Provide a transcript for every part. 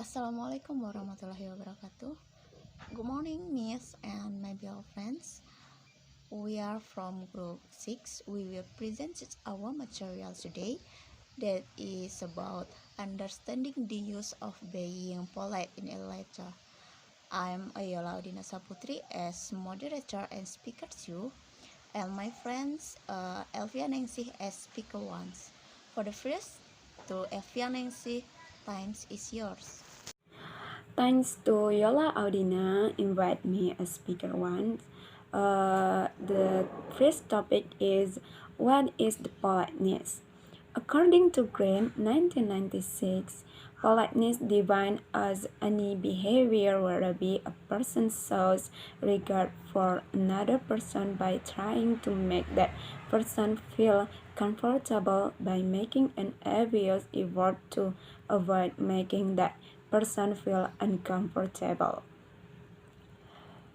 Assalamualaikum warahmatullahi wabarakatuh. Good morning, Miss and my dear friends. We are from group 6. We will present our material today that is about understanding the use of being polite in a letter. I'm Ayola Udina Saputri as moderator and speaker 2, and my friends Elvia Ningsih as speaker 1. For the first to Elvia Ningsih, time is yours. Thanks to Yola Audina invite me as speaker one. The first topic is what is the politeness? According to Graham 1996, politeness defined as any behavior whereby a person shows regard for another person by trying to make that person feel comfortable by making an obvious effort to avoid making that person feel uncomfortable.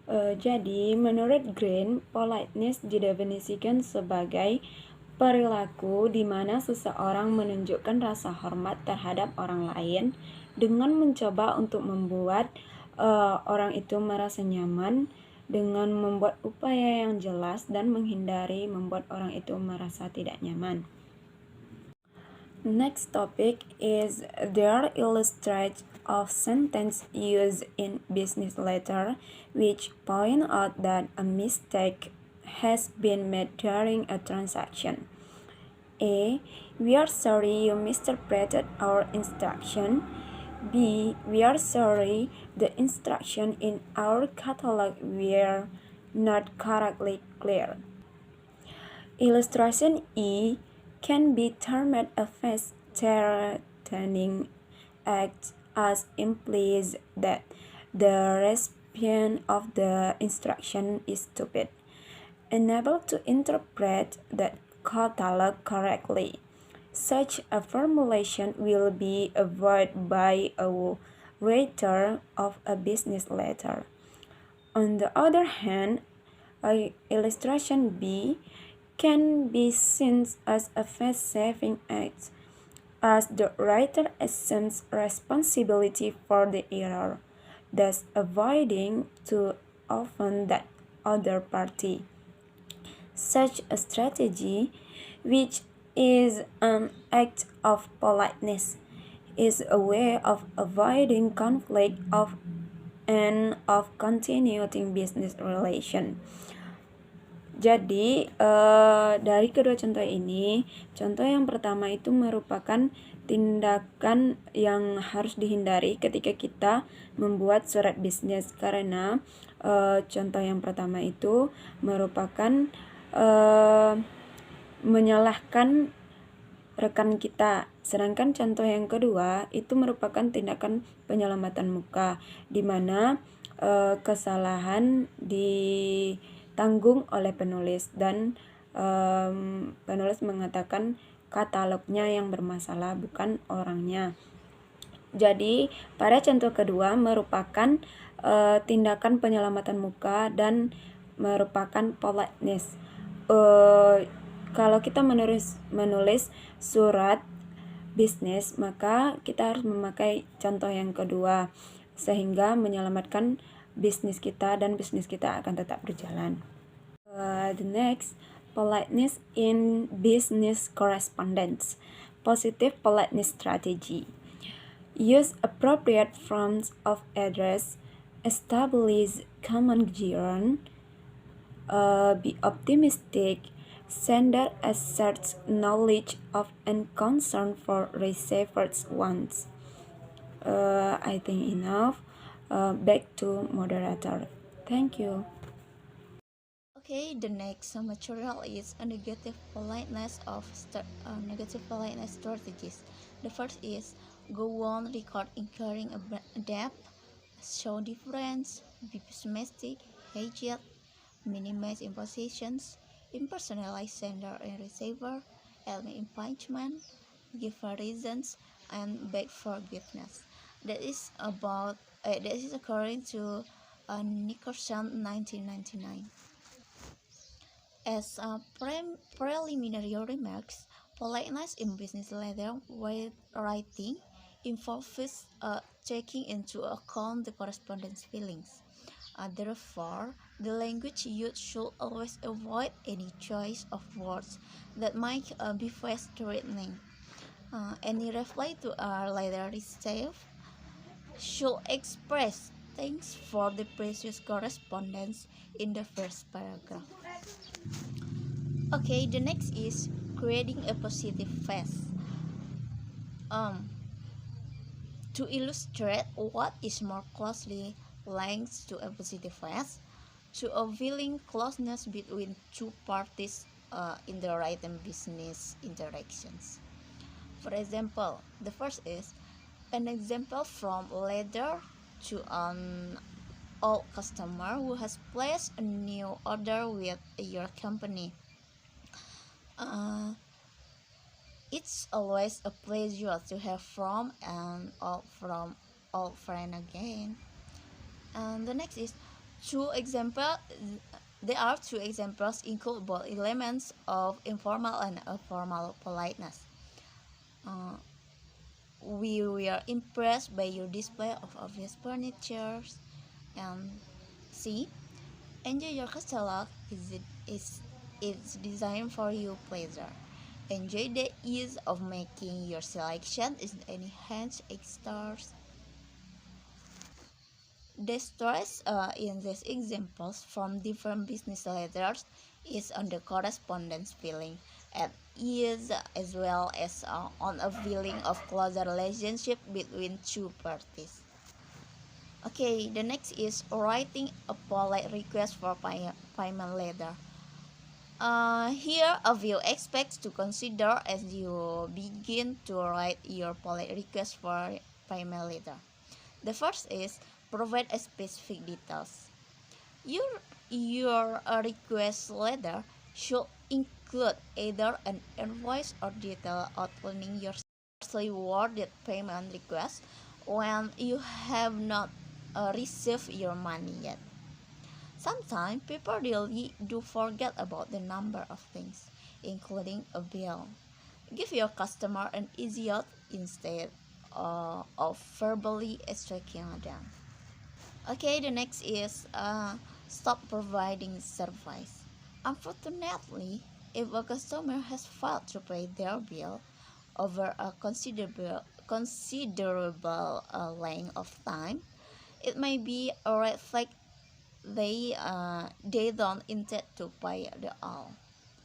Jadi, menurut Green, politeness didefinisikan sebagai perilaku di mana seseorang menunjukkan rasa hormat terhadap orang lain dengan mencoba untuk membuat orang itu merasa nyaman dengan membuat upaya yang jelas dan menghindari membuat orang itu merasa tidak nyaman. Next topic is there illustrates of sentence used in business letter which point out that a mistake has been made during a transaction. A. We are sorry you misinterpreted our instruction. B. We are sorry the instruction in our catalog were not correctly clear. Illustration E can be termed a face-threatening act as implies that the recipient of the instruction is stupid, unable to interpret the catalog correctly. Such a formulation will be avoided by a writer of a business letter. On the other hand, illustration B can be seen as a face-saving act, as the writer assumes responsibility for the error, thus avoiding to offend that other party. Such a strategy, which is an act of politeness, is a way of avoiding conflict and of continuing business relation. Jadi dari kedua contoh ini, contoh yang pertama itu merupakan tindakan yang harus dihindari ketika kita membuat surat bisnis karena contoh yang pertama itu merupakan menyalahkan rekan kita. Sedangkan contoh yang kedua itu merupakan tindakan penyelamatan muka di mana kesalahan ditanggung oleh penulis dan penulis mengatakan katalognya yang bermasalah bukan orangnya. Jadi pada contoh kedua merupakan tindakan penyelamatan muka dan merupakan politeness. Kalau kita menulis surat bisnis, maka kita harus memakai contoh yang kedua sehingga menyelamatkan bisnis kita dan bisnis kita akan tetap berjalan. The next, politeness in business correspondence. Positive politeness strategy. Use appropriate forms of address. Establish common ground. Be optimistic. Sender asserts knowledge of and concern for receiver's wants. I think enough. Back to moderator. Thank you. Okay, the next material is a negative politeness strategies. The first is go on record incurring a debt, show difference, be pessimistic, hedge, minimize impositions, impersonalize sender and receiver, elm impingement, give reasons, and beg forgiveness. That is according to Nicholson 1999. As a preliminary remarks, politeness in business letter writing involves taking into account the correspondence feelings. Therefore, the language used should always avoid any choice of words that might be face-threatening. Any reply to a letter received should express thanks for the previous correspondence in the first paragraph. Okay, the next is creating a positive face. To illustrate what is more closely linked to a positive face, to a feeling closeness between two parties in the right and business interactions. For example, the first is an example from letter to an old customer who has placed a new order with your company. It's always a pleasure to have from an old friend again. And the next is two example. There are two examples include both elements of informal and formal politeness. We were impressed by your display of obvious furniture. And C. Enjoy your catalog. It's designed for your pleasure. Enjoy the ease of making your selection in any hands stores. The stress in these examples from different business letters is on the correspondence feeling at ease as well as on a feeling of closer relationship between two parties. Okay, the next is writing a polite request for payment letter. Here, a few aspects to consider as you begin to write your polite request for payment letter. The first is provide a specific details. Your request letter should include either an invoice or detail outlining your worded payment request when you have not received your money yet. Sometimes people really do forget about the number of things, including a bill. Give your customer an easy out instead of verbally striking them. Okay, the next is stop providing service. Unfortunately, if a customer has failed to pay their bill over a considerable length of time, it may be a red flag they don't intend to pay at all.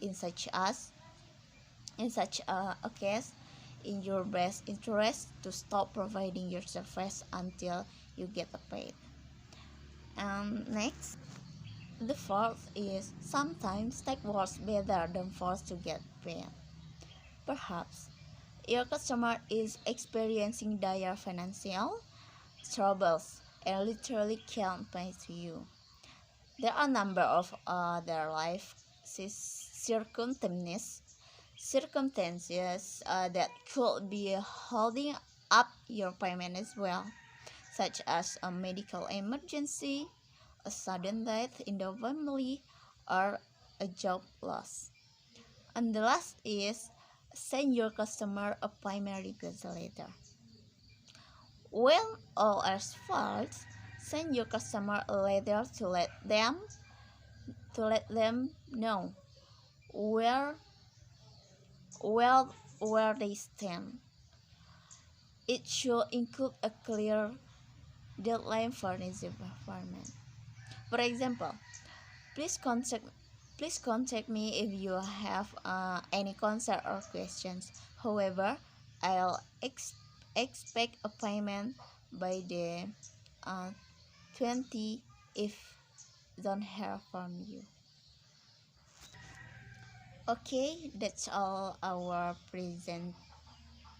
In such a case, in your best interest to stop providing your service until you get paid. And next, the fourth is sometimes take words better than force to get paid. Perhaps your customer is experiencing dire financial troubles and literally can't pay to you. There are a number of other life circumstances that could be holding up your payment as well, such as a medical emergency, a sudden death in the family, or a job loss. And the last is send your customer a payment request letter. When all else fails, send your customer a letter to let them know where they stand. It should include a clear deadline for requirement. For example, please contact me if you have any concern or questions. However, I'll expect a payment by the 20 if don't hear from you. Okay, that's all our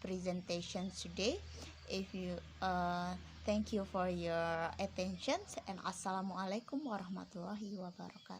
presentation today. If you thank you for your attention and assalamualaikum warahmatullahi wabarakatuh.